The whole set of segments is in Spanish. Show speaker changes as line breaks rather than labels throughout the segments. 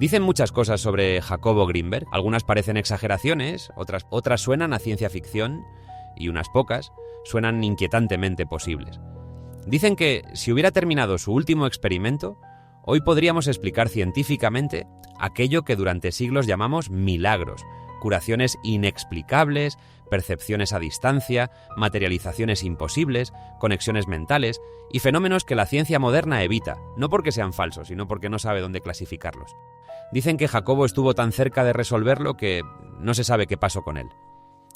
Dicen muchas cosas sobre Jacobo Grinberg, algunas parecen exageraciones, otras suenan a ciencia ficción y unas pocas suenan inquietantemente posibles. Dicen que si hubiera terminado su último experimento, hoy podríamos explicar científicamente aquello que durante siglos llamamos milagros, curaciones inexplicables, percepciones a distancia, materializaciones imposibles, conexiones mentales y fenómenos que la ciencia moderna evita, no porque sean falsos, sino porque no sabe dónde clasificarlos. Dicen que Jacobo estuvo tan cerca de resolverlo que no se sabe qué pasó con él.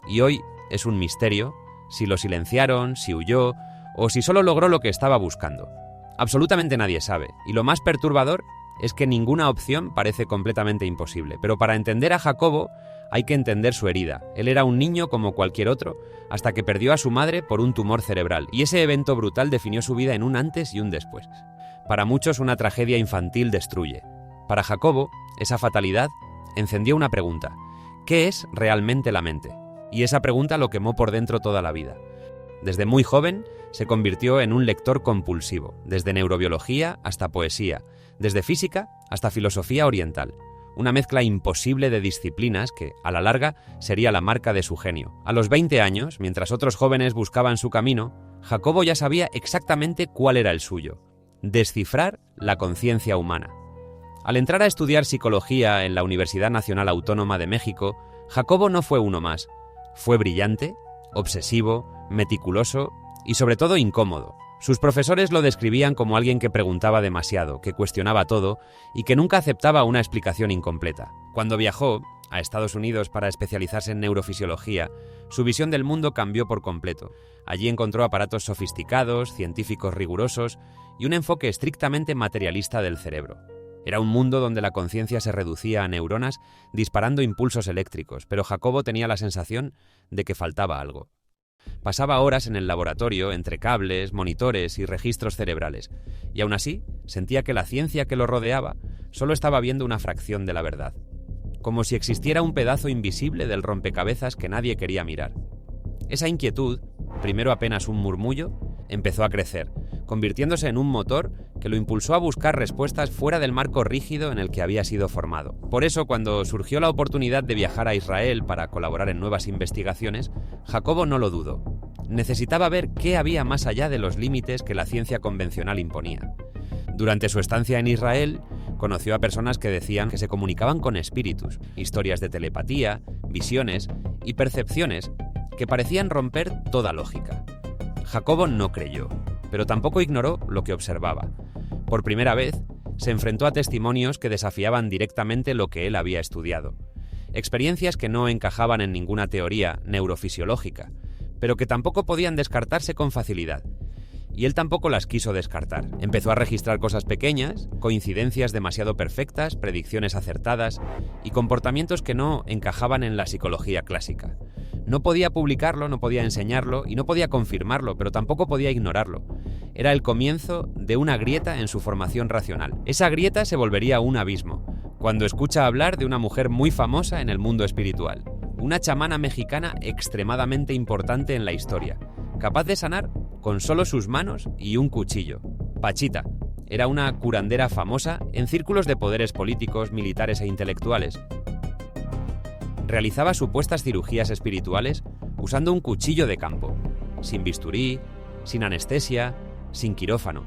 Y hoy es un misterio si lo silenciaron, si huyó o si solo logró lo que estaba buscando. Absolutamente nadie sabe, y lo más perturbador es que ninguna opción parece completamente imposible. Pero para entender a Jacobo hay que entender su herida. Él era un niño como cualquier otro, hasta que perdió a su madre por un tumor cerebral, y ese evento brutal definió su vida en un antes y un después. Para muchos una tragedia infantil destruye. Para Jacobo, esa fatalidad encendió una pregunta: ¿qué es realmente la mente? Y esa pregunta lo quemó por dentro toda la vida. Desde muy joven se convirtió en un lector compulsivo, desde neurobiología hasta poesía, desde física hasta filosofía oriental. Una mezcla imposible de disciplinas que, a la larga, sería la marca de su genio. A los 20 años, mientras otros jóvenes buscaban su camino, Jacobo ya sabía exactamente cuál era el suyo: descifrar la conciencia humana. Al entrar a estudiar psicología en la Universidad Nacional Autónoma de México, Jacobo no fue uno más. Fue brillante, obsesivo, meticuloso y sobre todo incómodo. Sus profesores lo describían como alguien que preguntaba demasiado, que cuestionaba todo y que nunca aceptaba una explicación incompleta. Cuando viajó a Estados Unidos para especializarse en neurofisiología, su visión del mundo cambió por completo. Allí encontró aparatos sofisticados, científicos rigurosos y un enfoque estrictamente materialista del cerebro. Era un mundo donde la conciencia se reducía a neuronas disparando impulsos eléctricos, pero Jacobo tenía la sensación de que faltaba algo. Pasaba horas en el laboratorio entre cables, monitores y registros cerebrales, y aún así sentía que la ciencia que lo rodeaba solo estaba viendo una fracción de la verdad, como si existiera un pedazo invisible del rompecabezas que nadie quería mirar. Esa inquietud, primero apenas un murmullo, empezó a crecer, convirtiéndose en un motor que lo impulsó a buscar respuestas fuera del marco rígido en el que había sido formado. Por eso, cuando surgió la oportunidad de viajar a Israel para colaborar en nuevas investigaciones, Jacobo no lo dudó. Necesitaba ver qué había más allá de los límites que la ciencia convencional imponía. Durante su estancia en Israel, conoció a personas que decían que se comunicaban con espíritus, historias de telepatía, visiones y percepciones que parecían romper toda lógica. Jacobo no creyó, pero tampoco ignoró lo que observaba. Por primera vez, se enfrentó a testimonios que desafiaban directamente lo que él había estudiado. Experiencias que no encajaban en ninguna teoría neurofisiológica, pero que tampoco podían descartarse con facilidad. Y él tampoco las quiso descartar. Empezó a registrar cosas pequeñas, coincidencias demasiado perfectas, predicciones acertadas y comportamientos que no encajaban en la psicología clásica. No podía publicarlo, no podía enseñarlo y no podía confirmarlo, pero tampoco podía ignorarlo. Era el comienzo de una grieta en su formación racional. Esa grieta se volvería un abismo, cuando escucha hablar de una mujer muy famosa en el mundo espiritual, una chamana mexicana extremadamente importante en la historia, capaz de sanar con solo sus manos y un cuchillo. Pachita era una curandera famosa en círculos de poderes políticos, militares e intelectuales. Realizaba supuestas cirugías espirituales usando un cuchillo de campo, sin bisturí, sin anestesia, sin quirófano.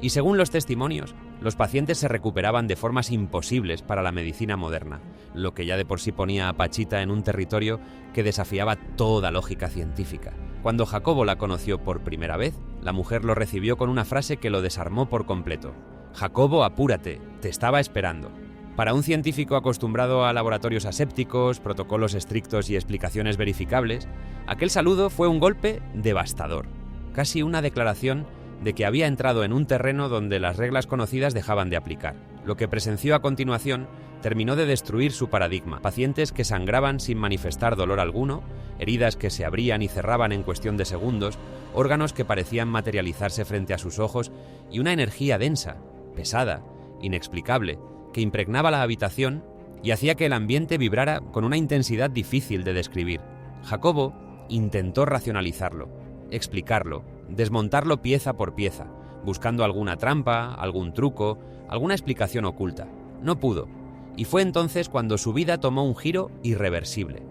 Y según los testimonios, los pacientes se recuperaban de formas imposibles para la medicina moderna, lo que ya de por sí ponía a Pachita en un territorio que desafiaba toda lógica científica. Cuando Jacobo la conoció por primera vez, la mujer lo recibió con una frase que lo desarmó por completo. «Jacobo, apúrate, te estaba esperando». Para un científico acostumbrado a laboratorios asépticos, protocolos estrictos y explicaciones verificables, aquel saludo fue un golpe devastador, casi una declaración de que había entrado en un terreno donde las reglas conocidas dejaban de aplicar. Lo que presenció a continuación terminó de destruir su paradigma. Pacientes que sangraban sin manifestar dolor alguno, heridas que se abrían y cerraban en cuestión de segundos, órganos que parecían materializarse frente a sus ojos y una energía densa, pesada, inexplicable, que impregnaba la habitación y hacía que el ambiente vibrara con una intensidad difícil de describir. Jacobo intentó racionalizarlo, explicarlo, desmontarlo pieza por pieza, buscando alguna trampa, algún truco, alguna explicación oculta. No pudo, Y fue entonces cuando su vida tomó un giro irreversible.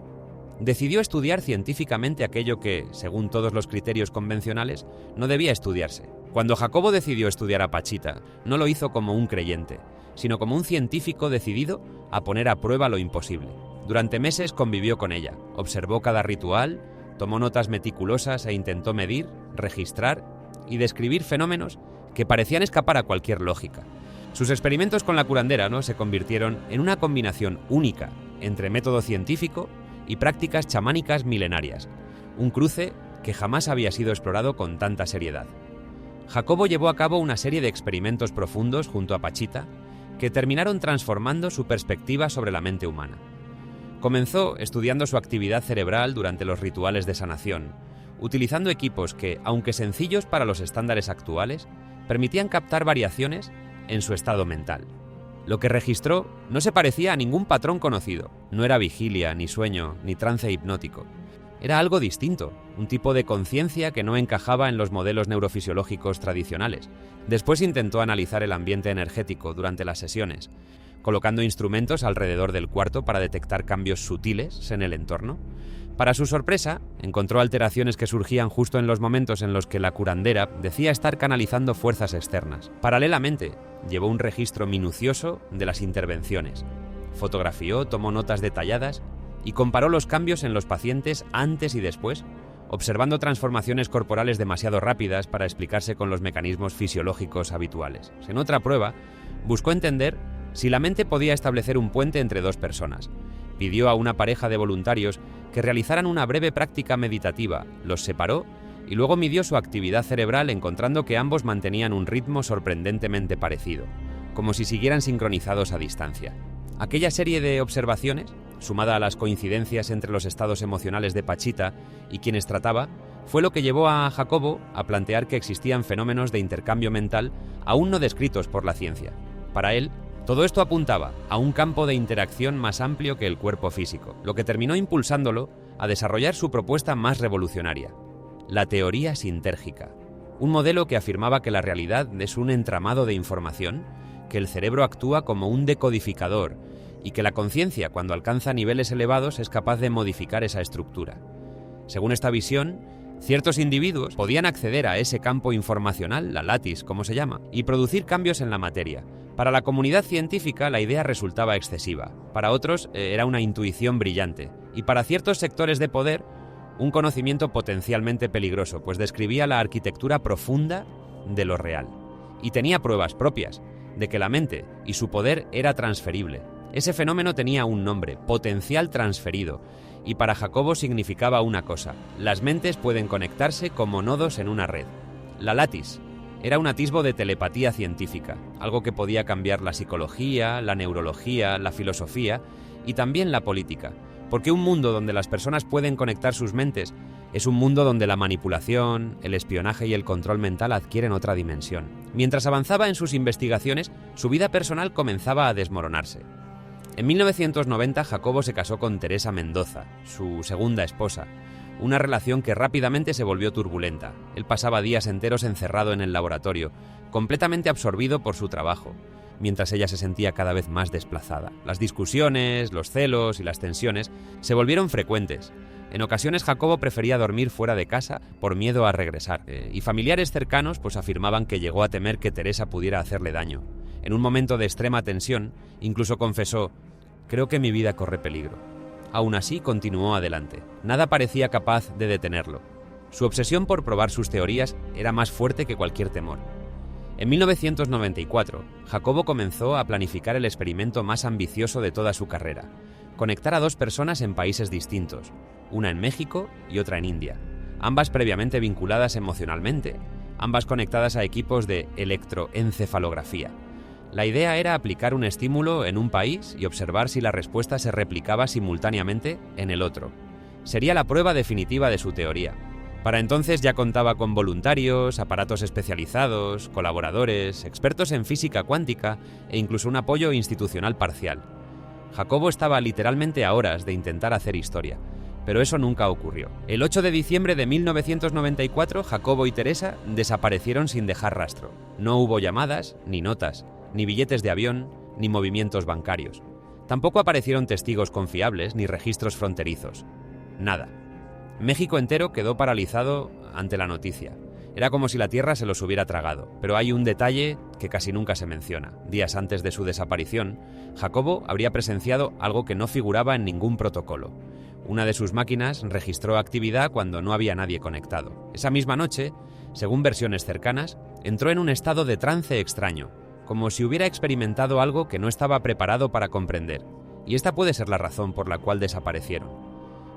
Decidió estudiar científicamente aquello que, según todos los criterios convencionales, no debía estudiarse. Cuando Jacobo decidió estudiar a Pachita, no lo hizo como un creyente, sino como un científico decidido a poner a prueba lo imposible. Durante meses convivió con ella, observó cada ritual, tomó notas meticulosas e intentó medir, registrar y describir fenómenos que parecían escapar a cualquier lógica. Sus experimentos con la curandera, ¿no?, se convirtieron en una combinación única entre método científico y prácticas chamánicas milenarias, un cruce que jamás había sido explorado con tanta seriedad. Jacobo llevó a cabo una serie de experimentos profundos junto a Pachita que terminaron transformando su perspectiva sobre la mente humana. Comenzó estudiando su actividad cerebral durante los rituales de sanación, utilizando equipos que, aunque sencillos para los estándares actuales, permitían captar variaciones en su estado mental. Lo que registró no se parecía a ningún patrón conocido. No era vigilia, ni sueño, ni trance hipnótico. Era algo distinto, un tipo de conciencia que no encajaba en los modelos neurofisiológicos tradicionales. Después intentó analizar el ambiente energético durante las sesiones, colocando instrumentos alrededor del cuarto para detectar cambios sutiles en el entorno. Para su sorpresa, encontró alteraciones que surgían justo en los momentos en los que la curandera decía estar canalizando fuerzas externas. Paralelamente, llevó un registro minucioso de las intervenciones. Fotografió, tomó notas detalladas y comparó los cambios en los pacientes antes y después, observando transformaciones corporales demasiado rápidas para explicarse con los mecanismos fisiológicos habituales. En otra prueba, buscó entender si la mente podía establecer un puente entre dos personas. Pidió a una pareja de voluntarios que realizaran una breve práctica meditativa, los separó y luego midió su actividad cerebral encontrando que ambos mantenían un ritmo sorprendentemente parecido, como si siguieran sincronizados a distancia. Aquella serie de observaciones, sumada a las coincidencias entre los estados emocionales de Pachita y quienes trataba, fue lo que llevó a Jacobo a plantear que existían fenómenos de intercambio mental aún no descritos por la ciencia. Para él, todo esto apuntaba a un campo de interacción más amplio que el cuerpo físico, lo que terminó impulsándolo a desarrollar su propuesta más revolucionaria, la teoría sintérgica, un modelo que afirmaba que la realidad es un entramado de información, que el cerebro actúa como un decodificador y que la conciencia, cuando alcanza niveles elevados, es capaz de modificar esa estructura. Según esta visión, ciertos individuos podían acceder a ese campo informacional, la lattice, como se llama, y producir cambios en la materia. Para la comunidad científica la idea resultaba excesiva, para otros era una intuición brillante, y para ciertos sectores de poder un conocimiento potencialmente peligroso, pues describía la arquitectura profunda de lo real. Y tenía pruebas propias de que la mente y su poder era transferible. Ese fenómeno tenía un nombre, potencial transferido, y para Jacobo significaba una cosa: las mentes pueden conectarse como nodos en una red. La lattice era un atisbo de telepatía científica, algo que podía cambiar la psicología, la neurología, la filosofía y también la política, porque un mundo donde las personas pueden conectar sus mentes es un mundo donde la manipulación, el espionaje y el control mental adquieren otra dimensión. Mientras avanzaba en sus investigaciones, su vida personal comenzaba a desmoronarse. En 1990, Jacobo se casó con Teresa Mendoza, su segunda esposa, una relación que rápidamente se volvió turbulenta. Él pasaba días enteros encerrado en el laboratorio, completamente absorbido por su trabajo, mientras ella se sentía cada vez más desplazada. Las discusiones, los celos y las tensiones se volvieron frecuentes. En ocasiones Jacobo prefería dormir fuera de casa por miedo a regresar, y familiares cercanos afirmaban que llegó a temer que Teresa pudiera hacerle daño. En un momento de extrema tensión, incluso confesó: «Creo que mi vida corre peligro». Aún así, continuó adelante. Nada parecía capaz de detenerlo. Su obsesión por probar sus teorías era más fuerte que cualquier temor. En 1994, Jacobo comenzó a planificar el experimento más ambicioso de toda su carrera: conectar a dos personas en países distintos, una en México y otra en India, ambas previamente vinculadas emocionalmente, ambas conectadas a equipos de electroencefalografía. La idea era aplicar un estímulo en un país y observar si la respuesta se replicaba simultáneamente en el otro. Sería la prueba definitiva de su teoría. Para entonces ya contaba con voluntarios, aparatos especializados, colaboradores, expertos en física cuántica e incluso un apoyo institucional parcial. Jacobo estaba literalmente a horas de intentar hacer historia, pero eso nunca ocurrió. El 8 de diciembre de 1994, Jacobo y Teresa desaparecieron sin dejar rastro. No hubo llamadas, ni notas, ni billetes de avión, ni movimientos bancarios. Tampoco aparecieron testigos confiables ni registros fronterizos. Nada. México entero quedó paralizado ante la noticia. Era como si la tierra se los hubiera tragado. Pero hay un detalle que casi nunca se menciona. Días antes de su desaparición, Jacobo habría presenciado algo que no figuraba en ningún protocolo. Una de sus máquinas registró actividad cuando no había nadie conectado. Esa misma noche, según versiones cercanas, entró en un estado de trance extraño, como si hubiera experimentado algo que no estaba preparado para comprender. Y esta puede ser la razón por la cual desaparecieron.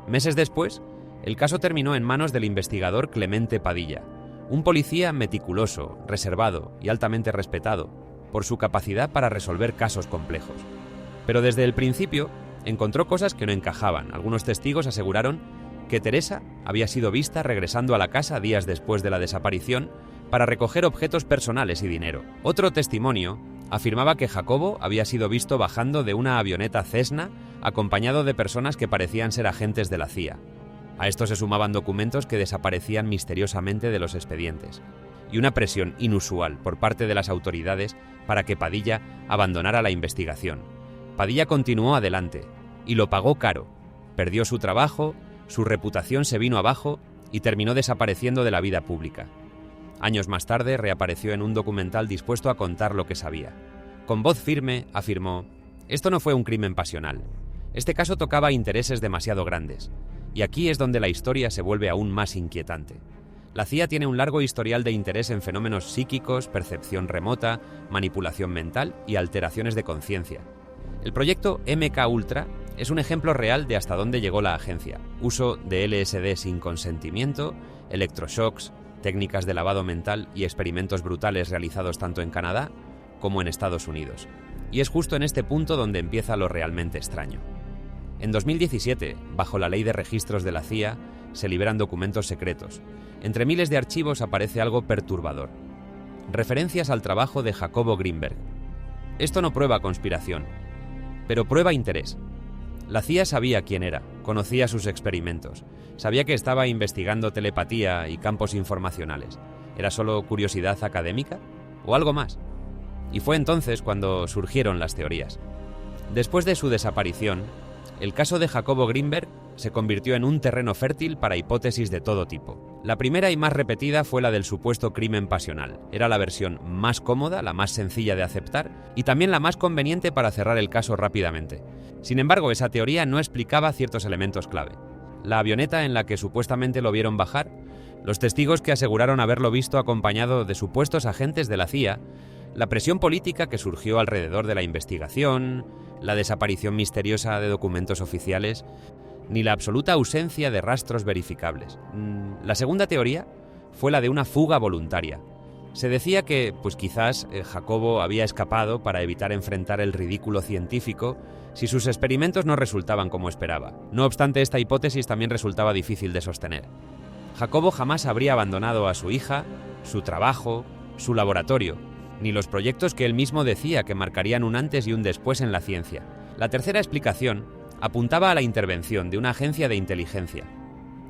Meses después, el caso terminó en manos del investigador Clemente Padilla, un policía meticuloso, reservado y altamente respetado por su capacidad para resolver casos complejos. Pero desde el principio encontró cosas que no encajaban. Algunos testigos aseguraron que Teresa había sido vista regresando a la casa días después de la desaparición para recoger objetos personales y dinero. Otro testimonio afirmaba que Jacobo había sido visto bajando de una avioneta Cessna acompañado de personas que parecían ser agentes de la CIA. A esto se sumaban documentos que desaparecían misteriosamente de los expedientes, y una presión inusual por parte de las autoridades para que Padilla abandonara la investigación. Padilla continuó adelante, y lo pagó caro. Perdió su trabajo, su reputación se vino abajo y terminó desapareciendo de la vida pública. Años más tarde reapareció en un documental dispuesto a contar lo que sabía. Con voz firme afirmó: «Esto no fue un crimen pasional. Este caso tocaba intereses demasiado grandes. Y aquí es donde la historia se vuelve aún más inquietante. La CIA tiene un largo historial de interés en fenómenos psíquicos, percepción remota, manipulación mental y alteraciones de conciencia. El proyecto MKUltra es un ejemplo real de hasta dónde llegó la agencia. Uso de LSD sin consentimiento, electroshocks, técnicas de lavado mental y experimentos brutales realizados tanto en Canadá como en Estados Unidos. Y es justo en este punto donde empieza lo realmente extraño. En 2017, bajo la Ley de Registros de la CIA, se liberan documentos secretos. Entre miles de archivos aparece algo perturbador. Referencias al trabajo de Jacobo Greenberg. Esto no prueba conspiración, pero prueba interés. La CIA sabía quién era, conocía sus experimentos, sabía que estaba investigando telepatía y campos informacionales. ¿Era solo curiosidad académica? ¿O algo más? Y fue entonces cuando surgieron las teorías. Después de su desaparición, el caso de Jacobo Greenberg se convirtió en un terreno fértil para hipótesis de todo tipo. La primera y más repetida fue la del supuesto crimen pasional. Era la versión más cómoda, la más sencilla de aceptar y también la más conveniente para cerrar el caso rápidamente. Sin embargo, esa teoría no explicaba ciertos elementos clave. La avioneta en la que supuestamente lo vieron bajar, los testigos que aseguraron haberlo visto acompañado de supuestos agentes de la CIA, la presión política que surgió alrededor de la investigación, la desaparición misteriosa de documentos oficiales, ni la absoluta ausencia de rastros verificables. La segunda teoría fue la de una fuga voluntaria. Se decía que, quizás Jacobo había escapado para evitar enfrentar el ridículo científico si sus experimentos no resultaban como esperaba. No obstante, esta hipótesis también resultaba difícil de sostener. Jacobo jamás habría abandonado a su hija, su trabajo, su laboratorio, ni los proyectos que él mismo decía que marcarían un antes y un después en la ciencia. La tercera explicación apuntaba a la intervención de una agencia de inteligencia.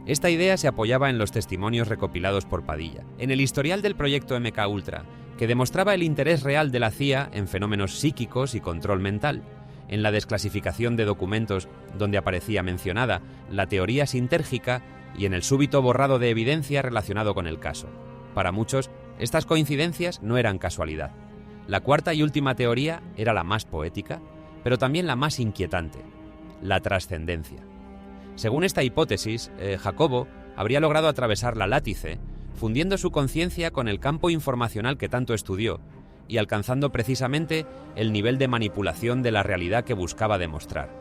Esta idea se apoyaba en los testimonios recopilados por Padilla, en el historial del proyecto MKUltra, que demostraba el interés real de la CIA en fenómenos psíquicos y control mental, en la desclasificación de documentos donde aparecía mencionada la teoría sintérgica y en el súbito borrado de evidencia relacionado con el caso. Para muchos, estas coincidencias no eran casualidad. La cuarta y última teoría era la más poética, pero también la más inquietante: la trascendencia. Según esta hipótesis, Jacobo habría logrado atravesar la látice, fundiendo su conciencia con el campo informacional que tanto estudió y alcanzando precisamente el nivel de manipulación de la realidad que buscaba demostrar.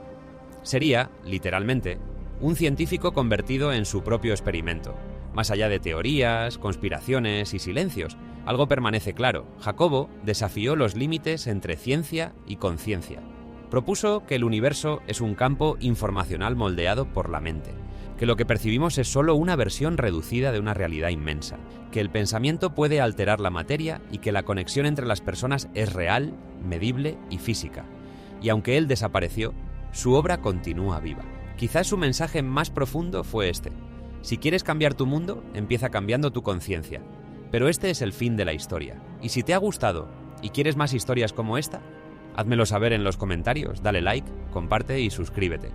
Sería, literalmente, un científico convertido en su propio experimento. Más allá de teorías, conspiraciones y silencios, algo permanece claro: Jacobo desafió los límites entre ciencia y conciencia. Propuso que el universo es un campo informacional moldeado por la mente, que lo que percibimos es solo una versión reducida de una realidad inmensa, que el pensamiento puede alterar la materia y que la conexión entre las personas es real, medible y física. Y aunque él desapareció, su obra continúa viva. Quizás su mensaje más profundo fue este: si quieres cambiar tu mundo, empieza cambiando tu conciencia. Pero este es el fin de la historia. Y si te ha gustado y quieres más historias como esta, Házmelo saber en los comentarios, dale like, comparte y suscríbete.